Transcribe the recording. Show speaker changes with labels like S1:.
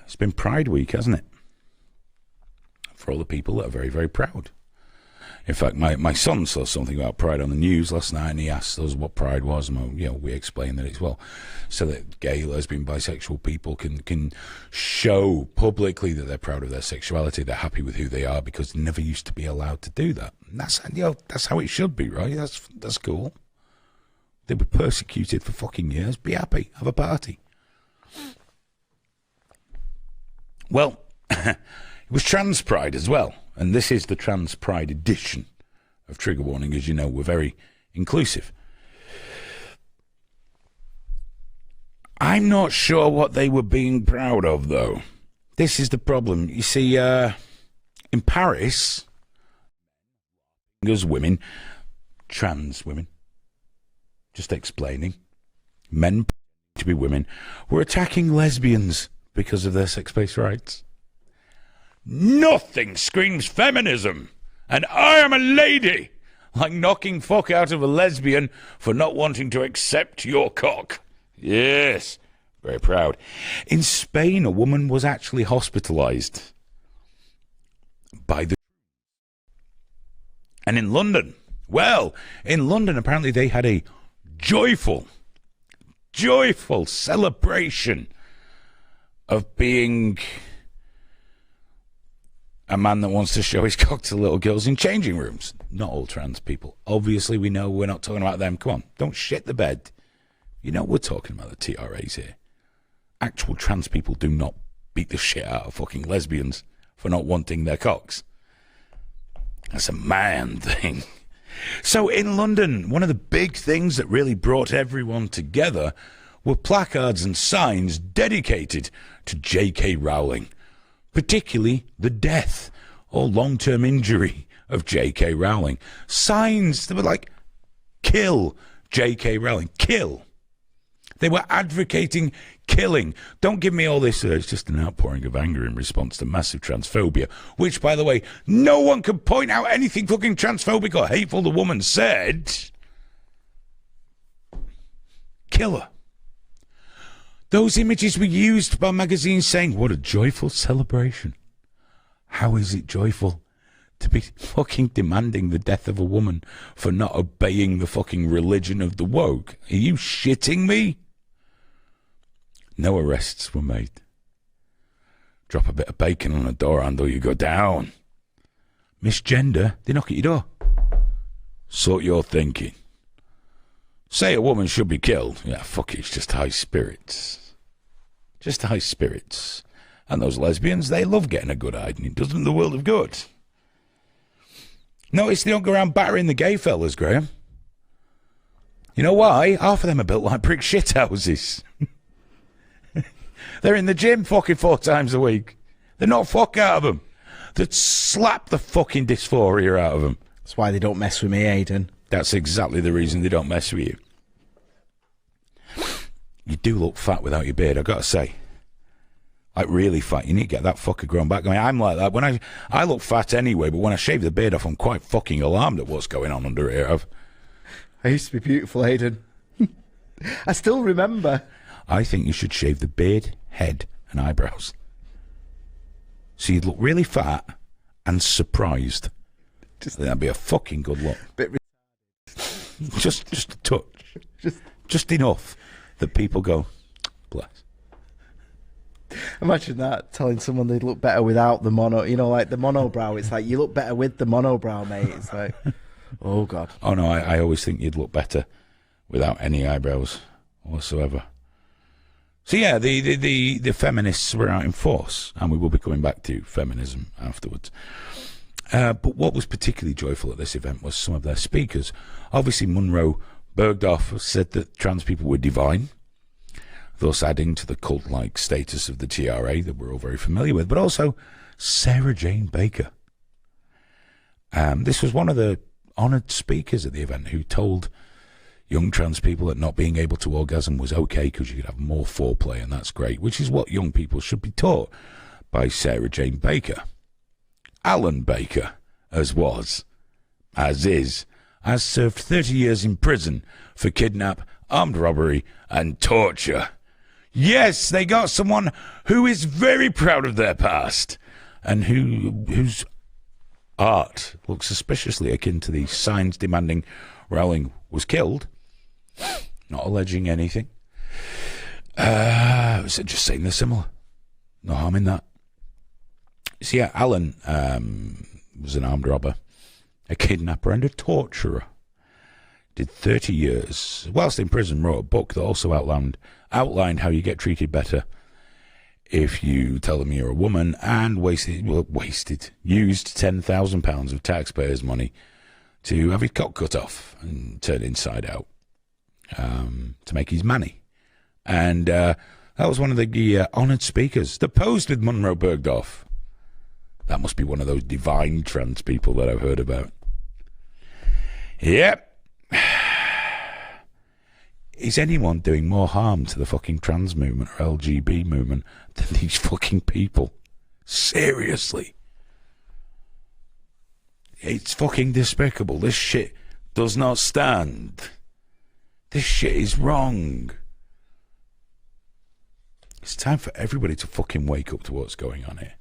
S1: It's been Pride Week, hasn't it? For all the people that are very, very proud. In fact, my son saw something about Pride on the news last night, and he asked us what Pride was, and we explained that it's, well, so that gay, lesbian, bisexual people can show publicly that they're proud of their sexuality, they're happy with who they are, because they never used to be allowed to do that. And that's how it should be, right? That's cool. They were persecuted for fucking years. Be happy. Have a party. Well, it was Trans Pride as well. And this is the Trans Pride edition of Trigger Warning. As you know, we're very inclusive. I'm not sure what they were being proud of, though. This is the problem. You see, in Paris, as women, trans women, just explaining, men to be women, were attacking lesbians because of their sex-based rights. Nothing screams feminism, and I am a lady, like knocking fuck out of a lesbian for not wanting to accept your cock. Yes, very proud. In Spain, a woman was actually hospitalised by the... And in London, apparently they had a joyful celebration of being a man that wants to show his cock to little girls in changing rooms. Not all trans people. Obviously, we know we're not talking about them. Come on, don't shit the bed. You know we're talking about the TRAs here. Actual trans people do not beat the shit out of fucking lesbians for not wanting their cocks. That's a man thing. So in London, one of the big things that really brought everyone together were placards and signs dedicated to J.K. Rowling. Particularly the death or long-term injury of J.K. Rowling. Signs that were like, kill J.K. Rowling, kill. They were advocating killing. Don't give me all this, it's just an outpouring of anger in response to massive transphobia, which, by the way, no one can point out anything fucking transphobic or hateful the woman said. Kill her. Those images were used by magazines saying, what a joyful celebration. How is it joyful to be fucking demanding the death of a woman for not obeying the fucking religion of the woke? Are you shitting me? No arrests were made. Drop a bit of bacon on a door handle, you go down. Misgender, they knock at your door. Sort your thinking. Say a woman should be killed. Yeah, fuck it, it's just high spirits. Just high spirits. And those lesbians, they love getting a good hiding. It does them the world of good. Notice they don't go around battering the gay fellas, Graham. You know why? Half of them are built like brick shithouses. They're in the gym fucking 4 times a week. They're not fuck out of them. They'd slap the fucking dysphoria out of them.
S2: That's why they don't mess with me, Aidan.
S1: That's exactly the reason they don't mess with you. You do look fat without your beard, I've got to say. Like, really fat. You need to get that fucker grown back. I mean, I'm like that. When I look fat anyway, but when I shave the beard off, I'm quite fucking alarmed at what's going on under here.
S2: I used to be beautiful, Aidan. I still remember.
S1: I think you should shave the beard, head, and eyebrows. So you'd look really fat and surprised. That'd be a fucking good look. Just a touch. Just enough that people go, bless.
S2: Imagine that, telling someone they'd look better without the mono, like the monobrow. It's like, you look better with the monobrow, mate. It's like, oh, God.
S1: Oh, no, I always think you'd look better without any eyebrows whatsoever. So, yeah, the feminists were out in force, and we will be coming back to feminism afterwards. But what was particularly joyful at this event was some of their speakers. Obviously, Munro Bergdorf said that trans people were divine, thus adding to the cult-like status of the TRA that we're all very familiar with, but also Sarah Jane Baker. This was one of the honoured speakers at the event who told young trans people that not being able to orgasm was okay because you could have more foreplay, and that's great, which is what young people should be taught by Sarah Jane Baker. Alan Baker, as served 30 years in prison for kidnap, armed robbery, and torture. Yes, they got someone who is very proud of their past and whose art looks suspiciously akin to the signs demanding Rowling was killed. Not alleging anything. So just saying they're similar. No harm in that. So yeah, Alan was an armed robber, a kidnapper and a torturer. Did 30 years. Whilst in prison, wrote a book that also outlined how you get treated better if you tell them you're a woman, and used £10,000 of taxpayers' money to have his cock cut off and turned inside out to make his money. And that was one of the honoured speakers that posed with Munro Bergdorf. That must be one of those divine trans people that I've heard about. Yep. Is anyone doing more harm to the fucking trans movement or LGB movement than these fucking people? Seriously. It's fucking despicable. This shit does not stand. This shit is wrong. It's time for everybody to fucking wake up to what's going on here.